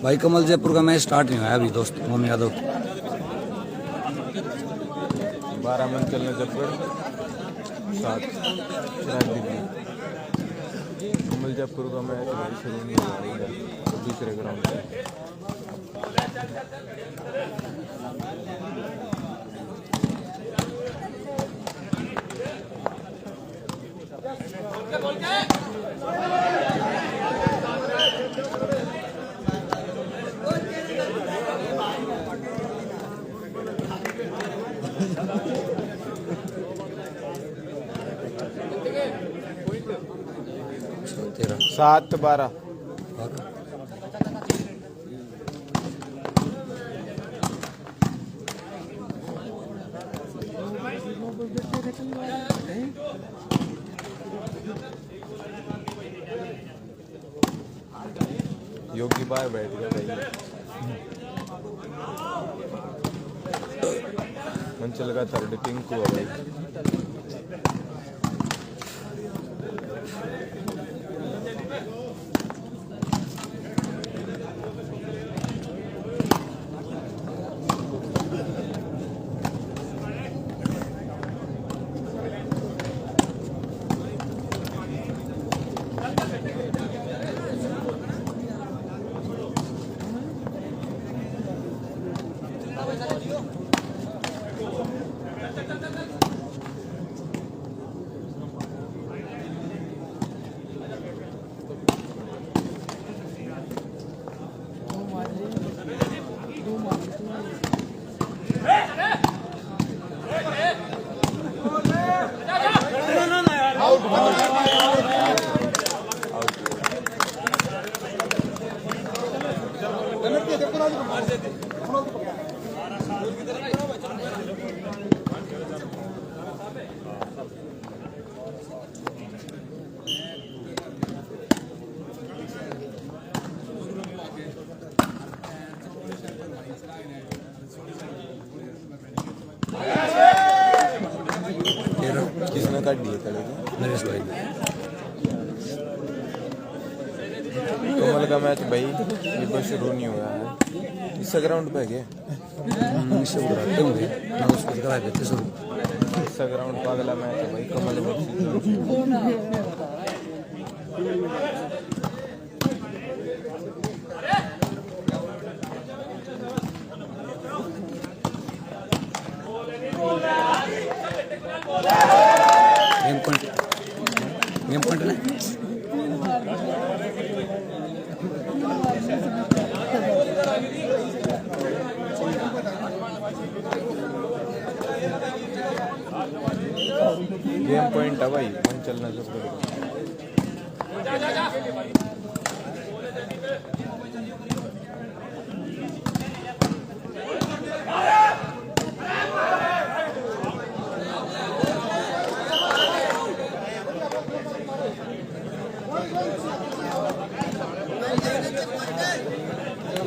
भाई कमल जयपुर का match start नहीं हुआ अभी दोस्त मोहन यादव 12 मन चलने जयपुर 7 कमल जयपुर का मैच शुरू नहीं हुआ दूसरे ग्राउंड पे। तेरह 7-12 योगी बाहर बैठ गया मंचल का थर्ड टिंकू है भाई। किसने काट दिए नरेश भाई कमल का मैच भाई ये तो शुरू नहीं हुआ है इससे ग्राउंड पे गए इससे उड़ाते होंगे ना उसको करा देते शुरू इससे ग्राउंड पे अगला मैच है भाई कमल में। गेम पॉइंट ना गेम पॉइंट है भाई मन चलना जरूरी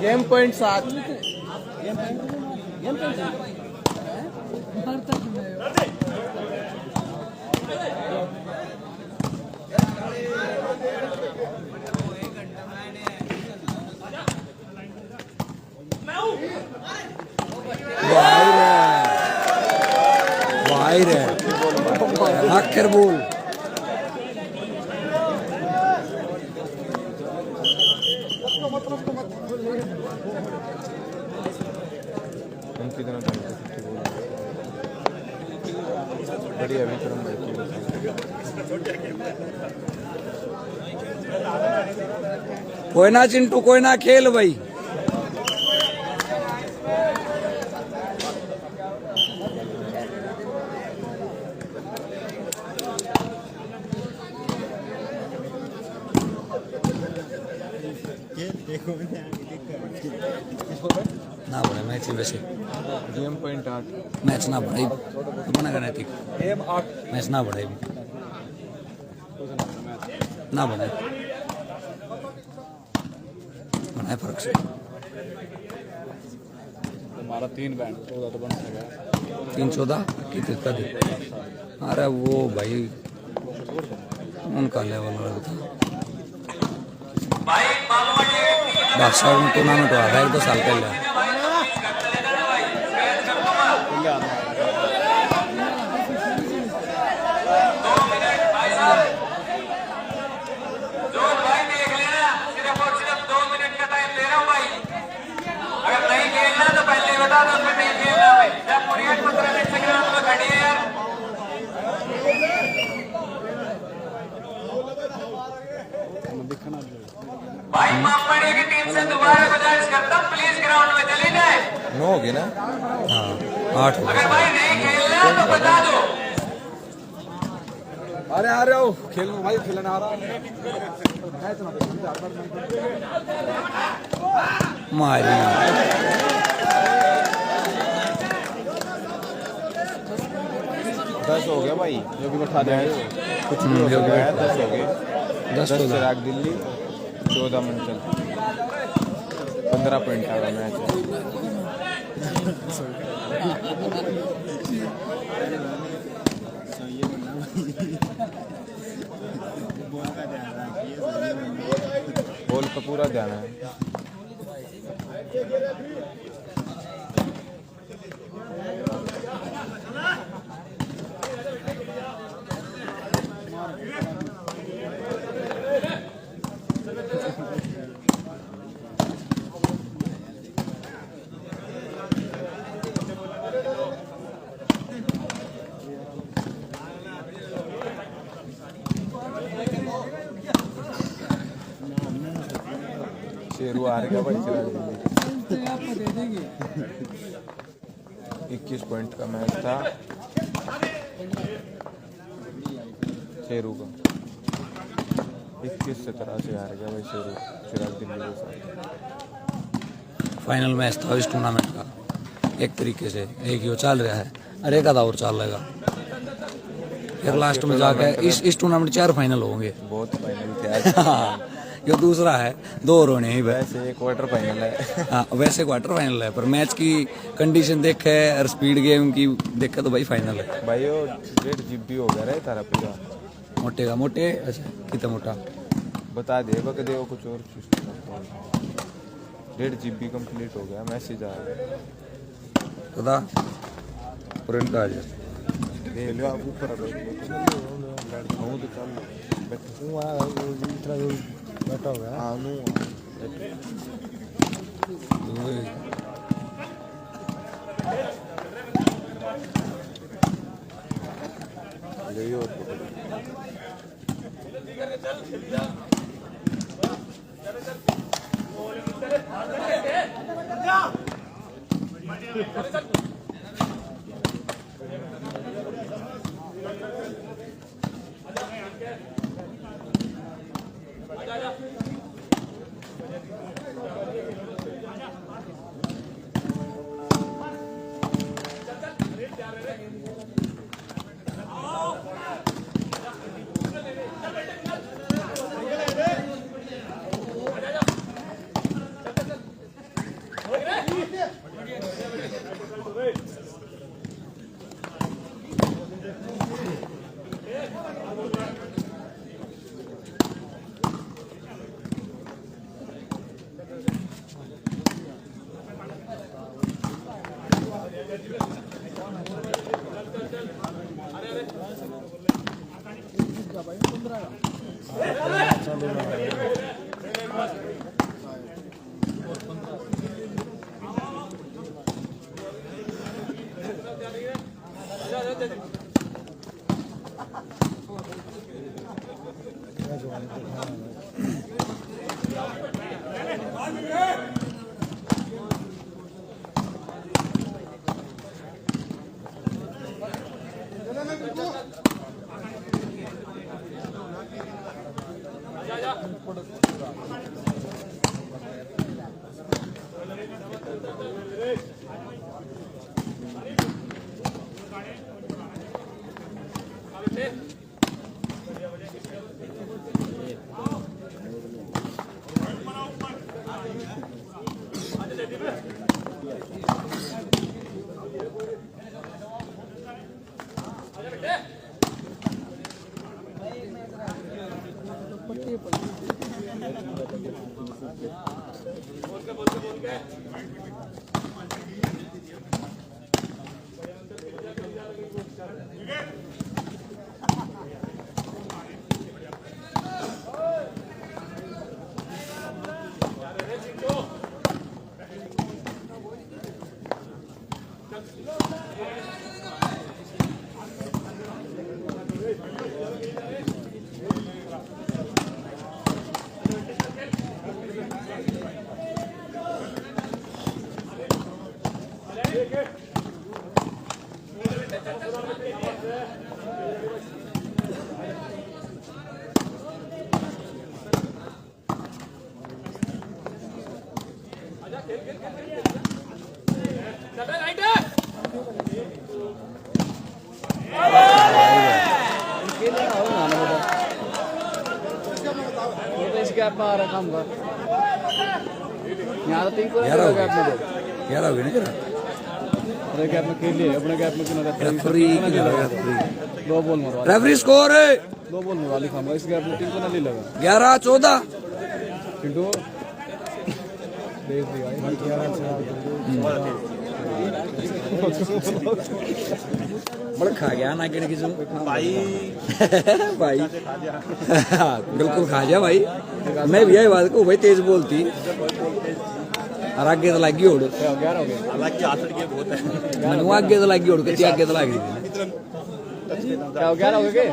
गेम पॉइंट 7 बाहर है आखिर बोल कितना बढ़िया विक्रम भाई कोई ना चिंटू कोई ना खेल भाई ना बड़ा मैच वैसे गेम पॉइंट 8 मैच ना बड़ा बना करना ठीक मैच ना बड़ा ना बना बनाए फर्क से हमारा 3 बैंड 14 तो बन सका 3-14 कितना दे अरे वो भाई उनका लेवल अलग था बादशाह में टूर्नामेंट हुआ था 1-2 साल पहले। भाई मामड़ी की टीम से दोबारा गुजारिश करता हूं प्लीज ग्राउंड में चली जाए। 9 हो गए ना? हाँ 8 हो अगर गए। भाई नहीं खेलना तो बता दो। अरे आ रहे हो खेल में भाई, खेलने आ रहा मारी 10 हो गया भाई, जो भी उठा देंगे। कुछ भी हो गया। 10 हो गए। 10 10 चिराग दिल्ली, 14 मंचल, 15 पॉइंट आ रहा मैच। बॉल का पूरा ध्यान है। शेरू हारेगा भाई चिराग दिल्ली। 21 पॉइंट का मैच था शेरू का। 21-17 से हार गया भाई शेरू चिराग दिल्ली के साथ। फाइनल मैच था इस टूर्नामेंट का। एक तरीके से एक ही वो चल रहा है और एक आधा और चल रहेगा। फिर लास्ट में जाके इस टूर्नामेंट 4 फाइनल होंगे। बहुत फाइनल थे आज। ये दूसरा है, 2 और होने ही बस। वैसे क्वार्टर फाइनल है। हाँ वैसे क्वार्टर फाइनल है, पर मैच की कंडीशन देखे और स्पीड गेम की देखे तो भाई फाइनल है भाई। वो 1.5 GB हो गया रे तारा पूरा। मोटे का मोटे। अच्छा कितना मोटा बता दे बक दे, वो कुछ और चीज 1.5 GB कंप्लीट हो गया। मैसेज आ रहा है पता प्रिंट आ जाए। ले लो आप ऊपर हूँ तो चल बैठा हो गया। हाँ नू ले और ग्यारह हो गए ना अपने गैप में खेल लिए अपने गैप में दो बॉल मरवा रेफरी स्कोर है 2 बॉल मरवा ली खाऊंगा इस गैप में टीम को ना ले लगा 11-14 चिंटू भेज दिया बड़ा खा गया ना कि किसी भाई भाई बिल्कुल खा गया भाई मैं भी यही बात को भाई तेज बोलती और आगे तो लगी ओढ़ 11 हो गए मैंने आगे तो लगी ओढ़ के आगे तो लगी क्या 11 हो गए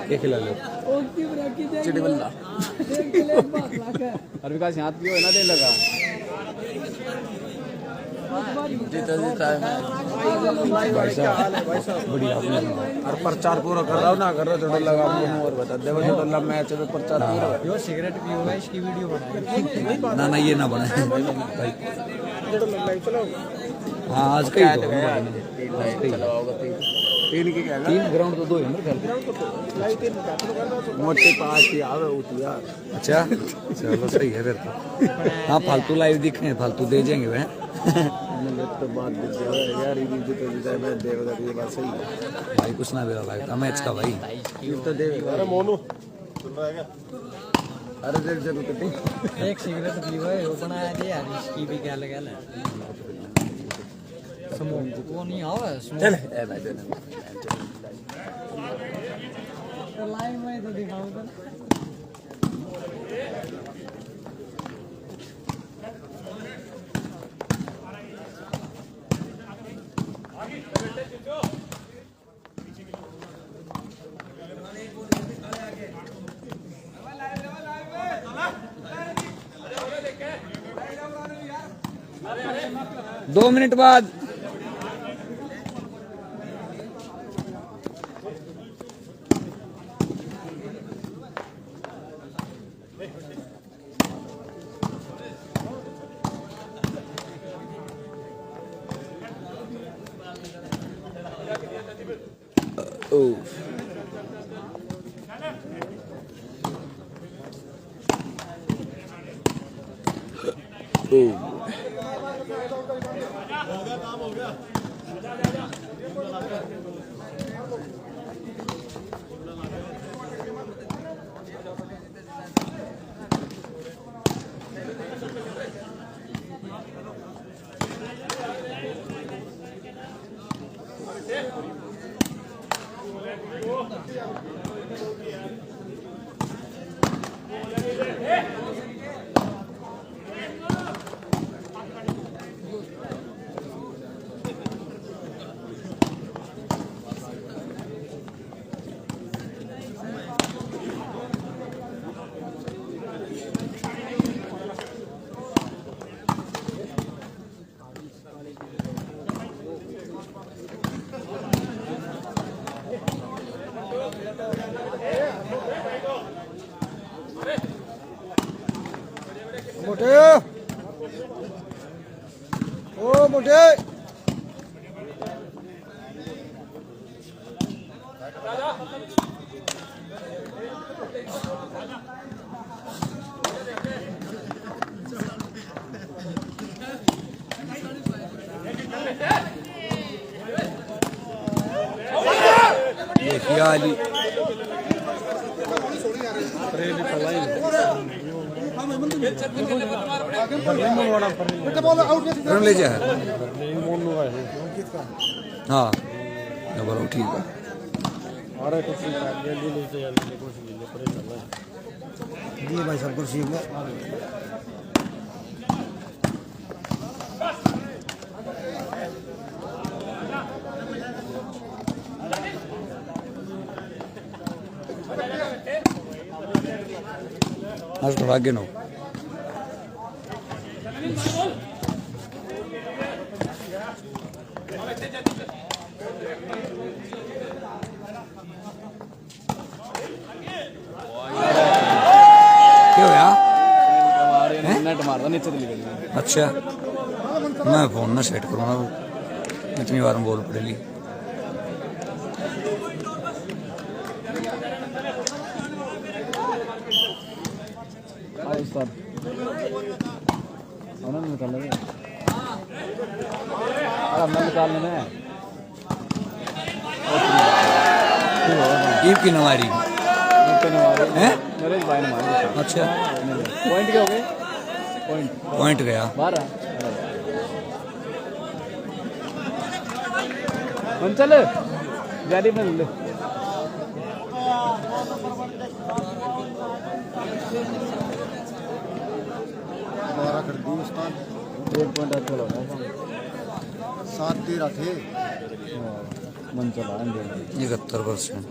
क्या खिला लो चिड़ी बल्ला और विकास यहाँ भी हो ना दे लगा बढ़िया और प्रचार पूरा कर रहा हूँ ना कर रहा थोड़ा लगा और बता दे थोड़ा मैच में प्रचार पूरा यो सिगरेट पीओगा इसकी वीडियो बनाई ना ये ना बनाए भाई हाँ आज का ही तो तीन ग्राउंड तो 2 है मेरे ख्याल मोटे पास ही आवे होती यार अच्छा चलो सही है फिर तो हाँ फालतू लाइव दिखे फालतू दे जाएंगे वह तो बात यार ये तो मैं देवगा ये बात सही है भाई कुछ ना बेरा लगता मैच का भाई तो देवगा अरे मोनू सुन रहा है क्या अरे देख जरूर तो एक सिगरेट पीवा है वो बनाया दे यार इसकी भी क्या लगा ले समोक वो नहीं आवा चल ए भाई लाइव में तो दिखाऊंगा दो मिनट बाद मोटे ओ मोटे देखिए आली ले जा हाँ बोलो ठीक है जी भाई सब कुछ ठीक है आज थोड़ा आगे नो क्यों यार नेट मारदा नीचे चली गई अच्छा मैं फोन ना सेट करूँगा इतनी बार बोल पड़ेगी उस्ताद उन्होंने निकाल लेंगे हमने निकाल लेना है ईब की नवारी हैं मेरे भाई ने मारी अच्छा पॉइंट क्या हो गए पॉइंट गया 12 चल गाड़ी में ले कर दी उस्ताद 1 पॉइंट अच्छा लगा 7-13 थे मन चला 71%।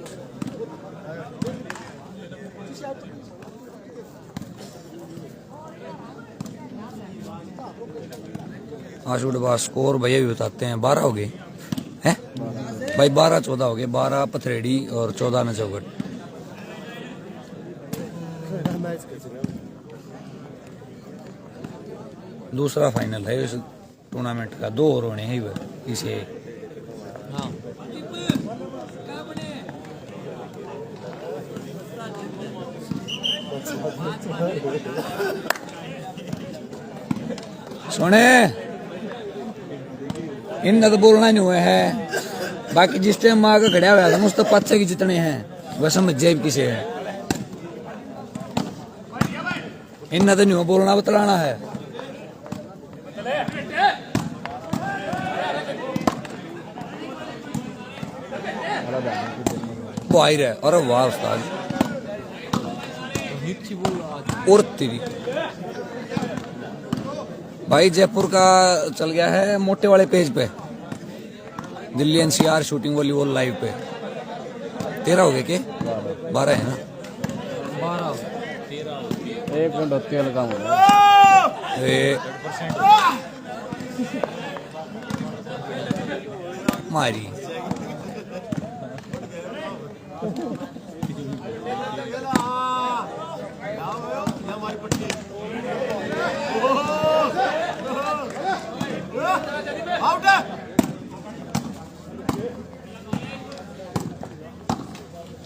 आज उड़वा स्कोर भैया भी बताते हैं 12 हो गए हैं भाई 12-14 हो गए 12 पथरेड़ी और 14 न चौगट दूसरा फाइनल है इस टूर्नामेंट का 2 और होने हैं इसे सुने इन तो बोलना नहीं हुआ है बाकी जिस टाइम माँ का खड़ा हुआ था मुझ तो 5 की जितने हैं वह समझ जाए किसे है इन तो नहीं हुआ बोलना बतलाना है वो आई रहे अरे वाह उस्ताद और तेरी भाई जयपुर का चल गया है मोटे वाले पेज पे Delhi NCR shooting volleyball live पे 13 हो गए के 12 है ना 1 पॉइंट होती है लगा मारी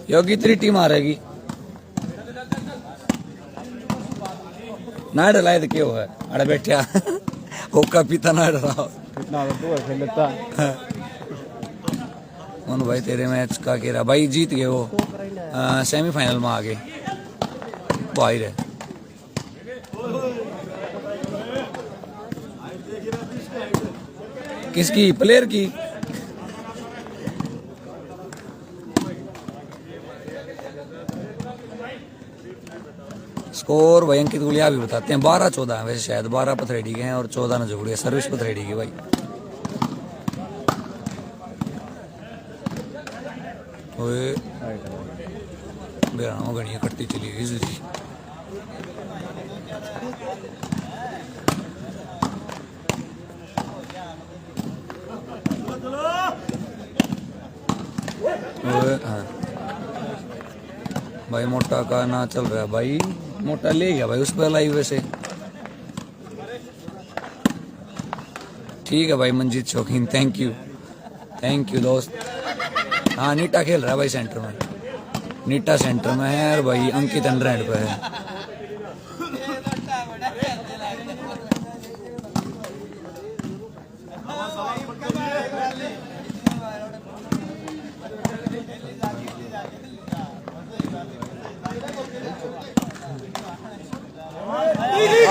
योगी तेरी टीम आ रहेगी ना डलाए तो क्यों है अरे बैठा होका पीता ना डरा कितना तो है खेल लेता उन भाई तेरे मैच का कह रहा भाई जीत गए वो सेमीफाइनल में आ गए वो आई रहे किसकी प्लेयर की स्कोर भाई अंकित गुलिया भी बताते हैं 12-14 है वैसे शायद 12 पथरेडी के हैं और 14 न जोड़िए सर्विस पथरेडी की भाई ओए बेरानो घड़ियाँ कटती चली गई जी भाई मोटा का ना चल रहा है भाई मोटा ले गया भाई उस पर लाइव वैसे ठीक है भाई मंजीत शौकीन थैंक यू दोस्त हाँ नीटा खेल रहा है भाई सेंटर में नीटा सेंटर में है और भाई अंकित अंडर हैंड पे है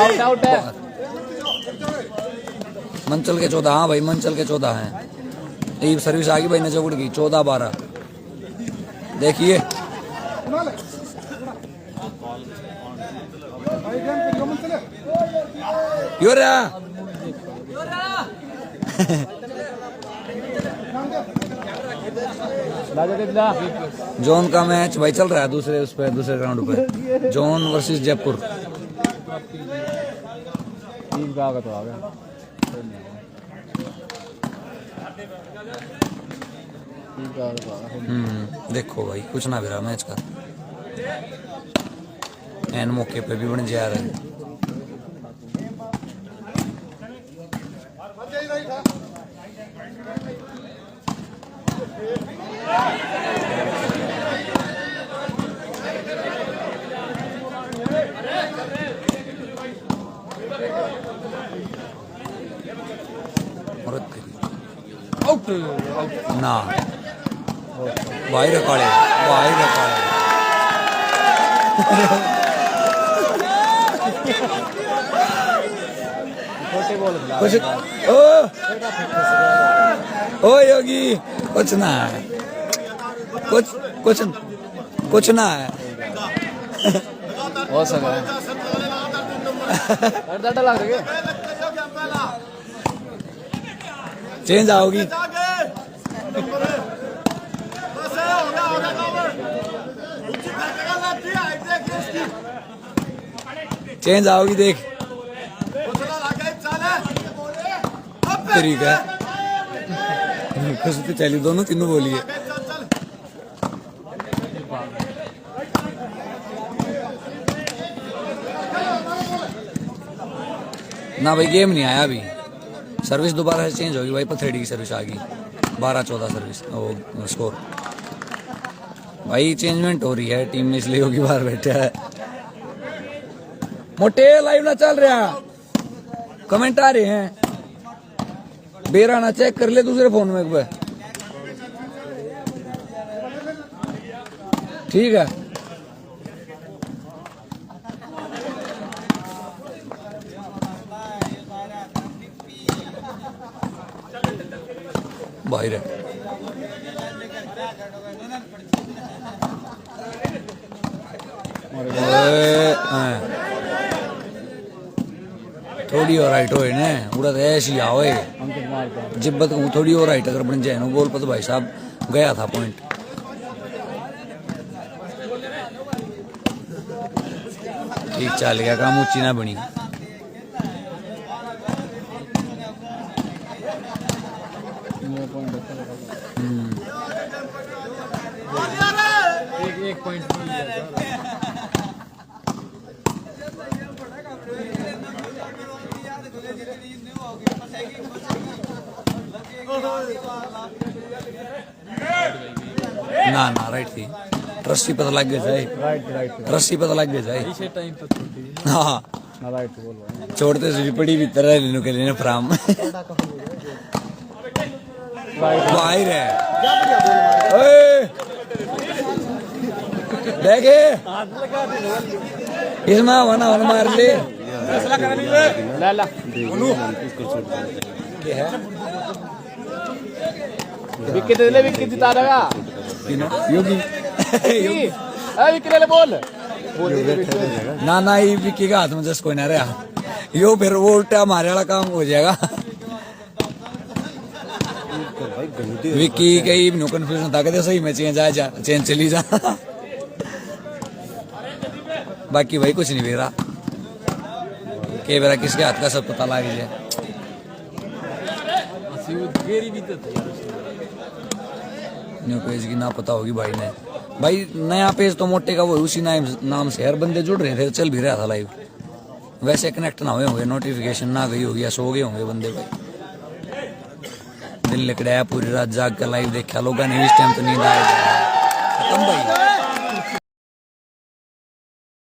आउट आउट है। मंचल के 14, हाँ भाई मंचल के 14 हैं। ये सर्विस आ गई भाई नजगुड़ की 14-12। देखिए योरा जोन का मैच भाई चल रहा है दूसरे उस पे, दूसरे ग्राउंड पे, जोन वर्सेस जयपुर। तो आ गया देखो भाई कुछ ना भी रहा मैच का, एन मौके पे भी बन जा रहा है। ना भाई रकाड़े, भाई रकाड़े कुछ ओ योगी कुछ ना है, कुछ ना है। हो सका है लग रही है। चेंज आओगी चेंज आओगी देख तरीका खुश तो चली दोनों तीनों बोलिए। ना भाई गेम नहीं आया अभी, सर्विस दोबारा से चेंज होगी भाई। पथरेडी की सर्विस आ गई 12-14 सर्विस ओ स्कोर भाई। चेंजमेंट हो रही है टीम में इसलिए होगी बाहर बैठा है। मोटे लाइव ना चल रहा, कमेंट आ रहे हैं, बेरा ना चेक कर ले दूसरे फोन में एक बार, ठीक है। बाहर है थोड़ी और राइट होए ने उड़ा तो ऐसी आओए जिब्बत को थोड़ी और राइट अगर बन जाए ना गोल पर तो भाई साहब गया था पॉइंट। ठीक चल गया काम, ऊंची ना बनी। एक पॉइंट ना ना राइट थी, रस्सी पता लग गया जाए, रस्सी पता लग गया जाए। हाँ छोड़ते से पड़ी भी तरह लेने के लिए फ्राम बाहर है देखे इसमें वना वन मार ले विकेट ले, विकेट जिता देगा योगी विकेट ले बोल ना ना ये विक्की का हाथ में जस कोई ना रहा यो फिर वो उल्टा हमारे वाला काम हो जाएगा। विक्की कई नो कंफ्यूजन था कहते सही में चेंज आ जा, चेंज चली जा बाकी भाई कुछ नहीं बेरा के बेरा किसके हाथ का सब पता लग जाए। न्यू पेज की ना पता होगी भाई ने, भाई नया पेज तो मोटे का वो उसी नाम से हर बंदे जुड़ रहे थे, चल भी रहा था लाइव। वैसे कनेक्ट ना हुए होंगे, नोटिफिकेशन ना गई होगी या सो गए होंगे बंदे भाई। दिन लिकड़ाया पूरी रात जाग कर लाइव देखा लोगों ने, इस टाइम तो नींद आया खत्म भाई।